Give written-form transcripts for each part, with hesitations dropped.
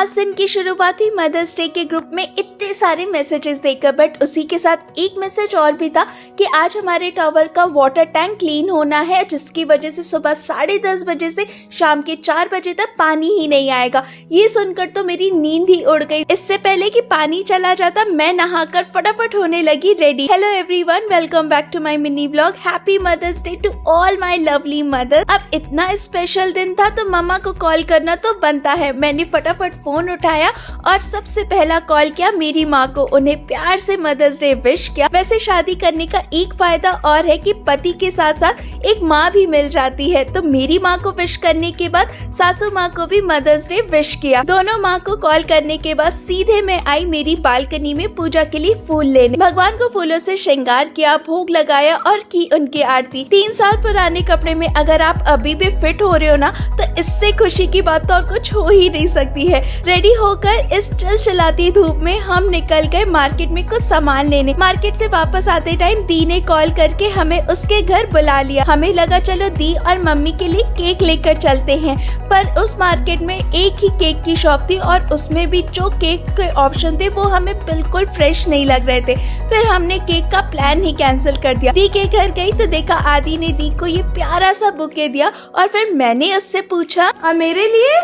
आज दिन की शुरुआत हुई मदर्स डे के ग्रुप में इतने सारे मैसेजेस देखकर, बट उसी के साथ एक मैसेज और भी था कि आज हमारे टावर का वाटर टैंक क्लीन होना है, जिसकी वजह से सुबह 10:30 बजे से शाम के 4 बजे तक पानी ही नहीं आएगा। ये सुनकर तो मेरी नींद ही उड़ गई। इससे पहले कि पानी चला जाता मैं नहाकर फटाफट होने लगी ready. Hello everyone, welcome back to my mini vlog. Happy mother's day to all my lovely mother. अब इतना स्पेशल दिन था तो मम्मा को कॉल करना तो बनता है। मैंने फटाफट फोन उठाया और सबसे पहला कॉल किया मेरी माँ को। उन्हें प्यार से मदर्स डे विश किया। वैसे शादी करने का एक फायदा और है कि पति के साथ साथ एक माँ भी मिल जाती है। तो मेरी माँ को विश करने के बाद सासू माँ को भी मदर्स डे विश किया। दोनों माँ को कॉल करने के बाद सीधे मैं आई मेरी बालकनी में पूजा के लिए फूल लेने। भगवान को फूलों से श्रृंगार किया, भोग लगाया और की उनकी आरती। 3 साल पुराने कपड़े में अगर आप अभी भी फिट हो रहे हो ना, तो इससे खुशी की बात तो और कुछ हो ही नहीं सकती है। रेडी होकर इस चिलचिलाती धूप में हम निकल गए मार्केट में कुछ सामान लेने। मार्केट से वापस आते टाइम दी ने कॉल करके हमें उसके घर बुला लिया। हमें लगा चलो दी और मम्मी के लिए केक लेकर चलते हैं, पर उस मार्केट में एक ही केक की शॉप थी और उसमें भी जो केक के ऑप्शन थे वो हमें बिल्कुल फ्रेश नहीं लग रहे थे। फिर हमने केक का प्लान ही कैंसिल कर दिया। दी के घर गई तो देखा आदि ने दी को ये प्यारा सा बुके दिया और फिर मैंने उससे पूछा मेरे लिए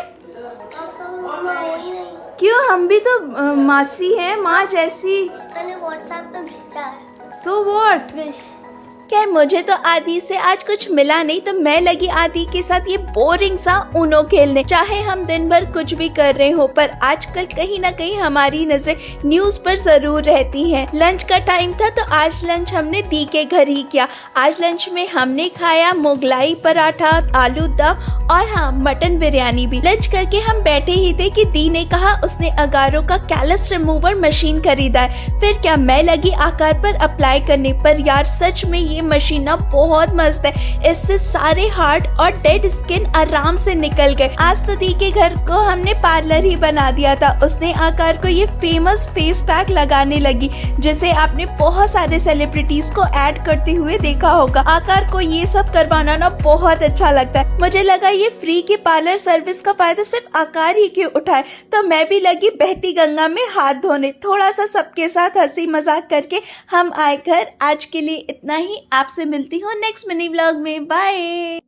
क्यों, हम भी तो मासी हैं, माँ जैसी। मैंने व्हाट्सएप पे भेजा है। So what? खैर मुझे तो आदि से आज कुछ मिला नहीं, तो मैं लगी आदि के साथ ये बोरिंग सा ऊनो खेलने। चाहे हम दिन भर कुछ भी कर रहे हो, पर आजकल कहीं ना कहीं हमारी नजर न्यूज पर जरूर रहती है। लंच का टाइम था तो आज लंच हमने दी के घर ही किया। आज लंच में हमने खाया मुगलाई पराठा, आलू दम और हाँ मटन बिरयानी भी। लंच करके हम बैठे ही थे कि दी ने कहा उसने अगारों का कैलस रिमूवर मशीन खरीदा है। फिर क्या मैं लगी आकार पर अप्लाई करने पर। यार सच में ये मशीन ना बहुत मस्त है। इससे सारे हार्ड और डेड स्किन आराम से निकल गए। आज तो दी के घर को हमने पार्लर ही बना दिया था। उसने आकार को ये फेमस फेस पैक लगाने लगी, जिसे आपने बहुत सारे सेलिब्रिटीज को ऐड करते हुए देखा होगा। आकार को ये सब करवाना ना बहुत अच्छा लगता है। मुझे लगा ये फ्री की पार्लर सर्विस का फायदा सिर्फ आकार ही क्यों उठाए, तो मैं भी लगी बहती गंगा में हाथ धोने। थोड़ा सा सबके साथ हंसी मजाक करके हम आए घर। आज के लिए इतना ही। आपसे मिलती हूँ नेक्स्ट मिनी व्लॉग में। बाय।